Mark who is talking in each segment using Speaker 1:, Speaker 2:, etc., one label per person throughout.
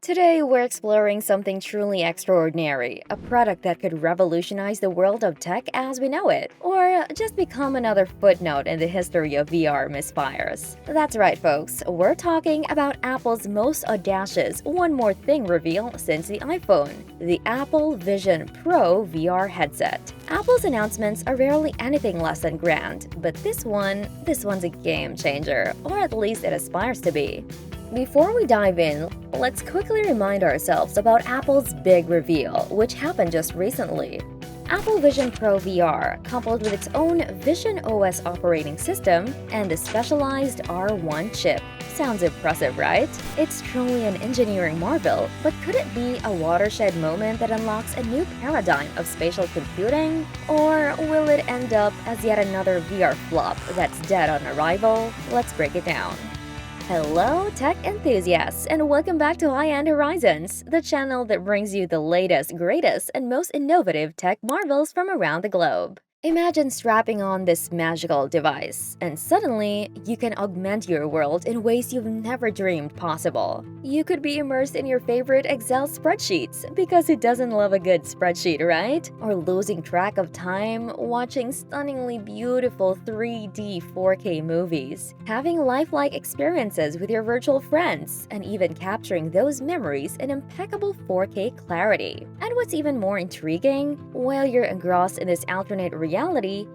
Speaker 1: Today, we're exploring something truly extraordinary, a product that could revolutionize the world of tech as we know it, or just become another footnote in the history of VR misfires. That's right, folks, we're talking about Apple's most audacious one more thing reveal since the iPhone, the Apple Vision Pro VR headset. Apple's announcements are rarely anything less than grand, but this one's a game changer, or at least it aspires to be. Before we dive in, let's quickly remind ourselves about Apple's big reveal, which happened just recently. Apple Vision Pro VR, coupled with its own Vision OS operating system and the specialized R1 chip. Sounds impressive, right? It's truly an engineering marvel, but could it be a watershed moment that unlocks a new paradigm of spatial computing? Or will it end up as yet another VR flop that's dead on arrival? Let's break it down. Hello, tech enthusiasts, and welcome back to High End Horizons, the channel that brings you the latest, greatest, and most innovative tech marvels from around the globe. Imagine strapping on this magical device, and suddenly, you can augment your world in ways you've never dreamed possible. You could be immersed in your favorite Excel spreadsheets, because who doesn't love a good spreadsheet, right? Or losing track of time watching stunningly beautiful 3D 4K movies, having lifelike experiences with your virtual friends, and even capturing those memories in impeccable 4K clarity. And what's even more intriguing, while you're engrossed in this alternate reality,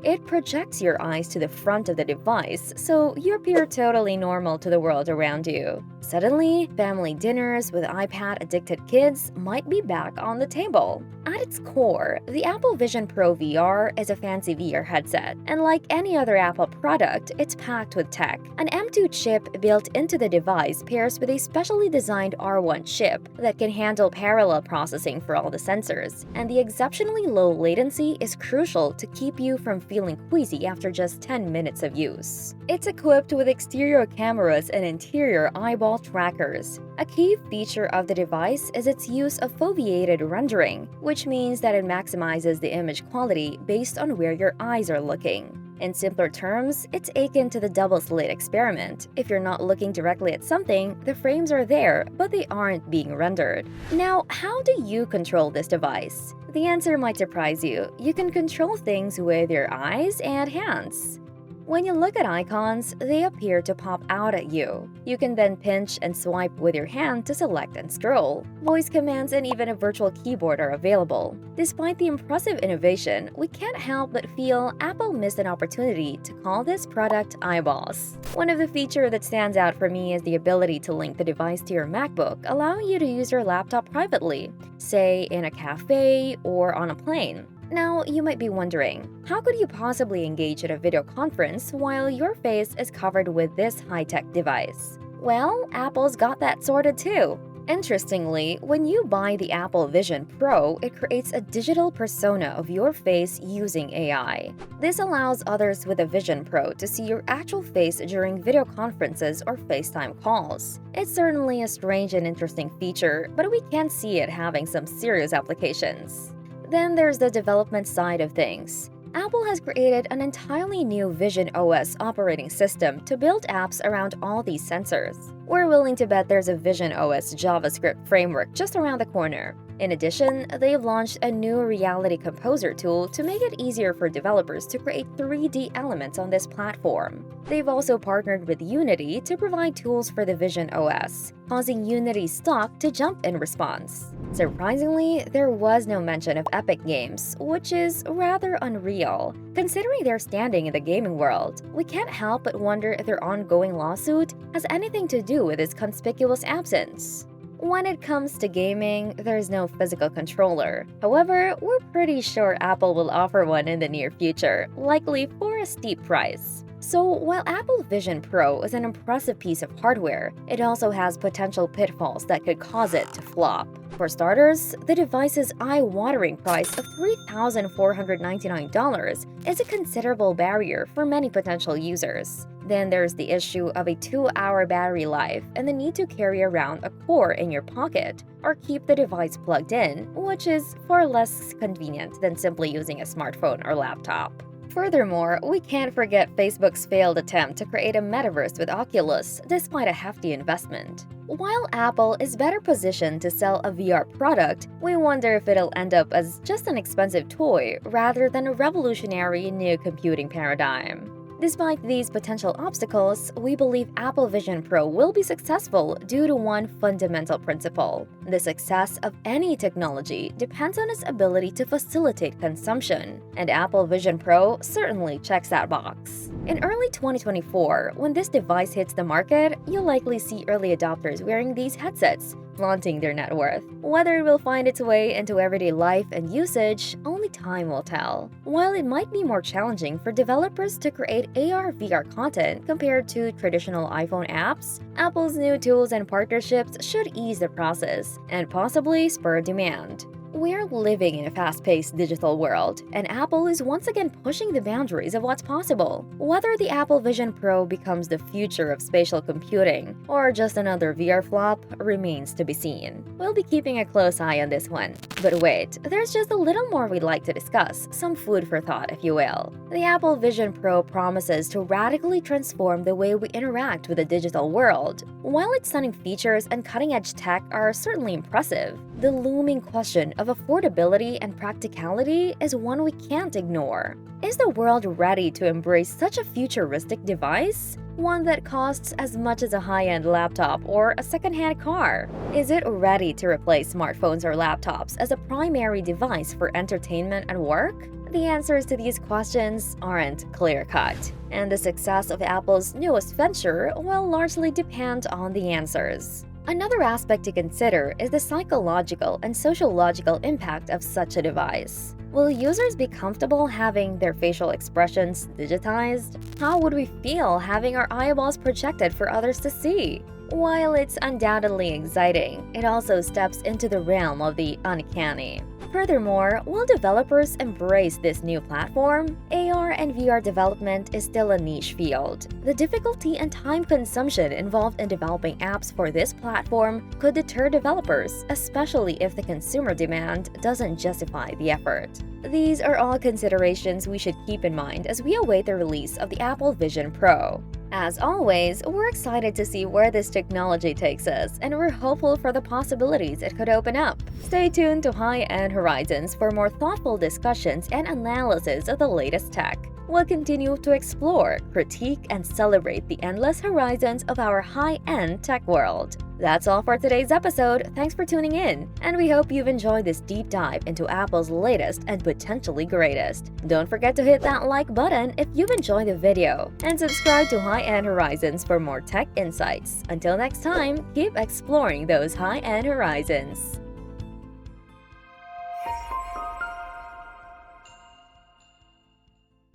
Speaker 1: it projects your eyes to the front of the device, so you appear totally normal to the world around you. Suddenly, family dinners with iPad-addicted kids might be back on the table. At its core, the Apple Vision Pro VR is a fancy VR headset, and like any other Apple product, it's packed with tech. An M2 chip built into the device pairs with a specially designed R1 chip that can handle parallel processing for all the sensors, and the exceptionally low latency is crucial to keep you from feeling queasy after just 10 minutes of use. It's equipped with exterior cameras and interior eyeball trackers. A key feature of the device is its use of foveated rendering, which means that it maximizes the image quality based on where your eyes are looking. In simpler terms, it's akin to the double slit experiment. If you're not looking directly at something, the frames are there, but they aren't being rendered. Now, how do you control this device? The answer might surprise you. You can control things with your eyes and hands. When you look at icons, they appear to pop out at you. You can then pinch and swipe with your hand to select and scroll. Voice commands and even a virtual keyboard are available. Despite the impressive innovation, we can't help but feel Apple missed an opportunity to call this product eyeballs. One of the features that stands out for me is the ability to link the device to your MacBook, allowing you to use your laptop privately, say in a cafe or on a plane. Now, you might be wondering, how could you possibly engage in a video conference while your face is covered with this high-tech device? Well, Apple's got that sorted too. Interestingly, when you buy the Apple Vision Pro, it creates a digital persona of your face using AI. This allows others with a Vision Pro to see your actual face during video conferences or FaceTime calls. It's certainly a strange and interesting feature, but we can see it having some serious applications. Then there's the development side of things. Apple has created an entirely new Vision OS operating system to build apps around all these sensors. We're willing to bet there's a Vision OS JavaScript framework just around the corner. In addition, they've launched a new Reality Composer tool to make it easier for developers to create 3D elements on this platform. They've also partnered with Unity to provide tools for the Vision OS, causing Unity's stock to jump in response. Surprisingly, there was no mention of Epic Games, which is rather unreal. Considering their standing in the gaming world, we can't help but wonder if their ongoing lawsuit has anything to do with its conspicuous absence. When it comes to gaming, there's no physical controller. However, we're pretty sure Apple will offer one in the near future, likely for a steep price. So, while Apple Vision Pro is an impressive piece of hardware, it also has potential pitfalls that could cause it to flop. For starters, the device's eye-watering price of $3,499 is a considerable barrier for many potential users. Then there's the issue of a 2-hour battery life and the need to carry around a cord in your pocket or keep the device plugged in, which is far less convenient than simply using a smartphone or laptop. Furthermore, we can't forget Facebook's failed attempt to create a metaverse with Oculus despite a hefty investment. While Apple is better positioned to sell a VR product, we wonder if it'll end up as just an expensive toy rather than a revolutionary new computing paradigm. Despite these potential obstacles, we believe Apple Vision Pro will be successful due to one fundamental principle. The success of any technology depends on its ability to facilitate consumption, and Apple Vision Pro certainly checks that box. In early 2024, when this device hits the market, you'll likely see early adopters wearing these headsets, flaunting their net worth. Whether it will find its way into everyday life and usage, only time will tell. While it might be more challenging for developers to create AR/VR content compared to traditional iPhone apps, Apple's new tools and partnerships should ease the process and possibly spur demand. We're living in a fast-paced digital world, and Apple is once again pushing the boundaries of what's possible. Whether the Apple Vision Pro becomes the future of spatial computing or just another VR flop remains to be seen. We'll be keeping a close eye on this one. But wait, there's just a little more we'd like to discuss, some food for thought, if you will. The Apple Vision Pro promises to radically transform the way we interact with the digital world. While its stunning features and cutting-edge tech are certainly impressive, the looming question of affordability and practicality is one we can't ignore. Is the world ready to embrace such a futuristic device? One that costs as much as a high-end laptop or a second-hand car? Is it ready to replace smartphones or laptops as a primary device for entertainment and work? The answers to these questions aren't clear-cut, and the success of Apple's newest venture will largely depend on the answers. Another aspect to consider is the psychological and sociological impact of such a device. Will users be comfortable having their facial expressions digitized? How would we feel having our eyeballs projected for others to see? While it's undoubtedly exciting, it also steps into the realm of the uncanny. Furthermore, will developers embrace this new platform? AR and VR development is still a niche field. The difficulty and time consumption involved in developing apps for this platform could deter developers, especially if the consumer demand doesn't justify the effort. These are all considerations we should keep in mind as we await the release of the Apple Vision Pro. As always, we're excited to see where this technology takes us, and we're hopeful for the possibilities it could open up. Stay tuned to High-End Horizons for more thoughtful discussions and analysis of the latest tech. We'll continue to explore, critique, and celebrate the endless horizons of our high-end tech world. That's all for today's episode. Thanks for tuning in, and we hope you've enjoyed this deep dive into Apple's latest and potentially greatest. Don't forget to hit that like button if you've enjoyed the video, and subscribe to High-End Horizons for more tech insights. Until next time, keep exploring those high-end horizons.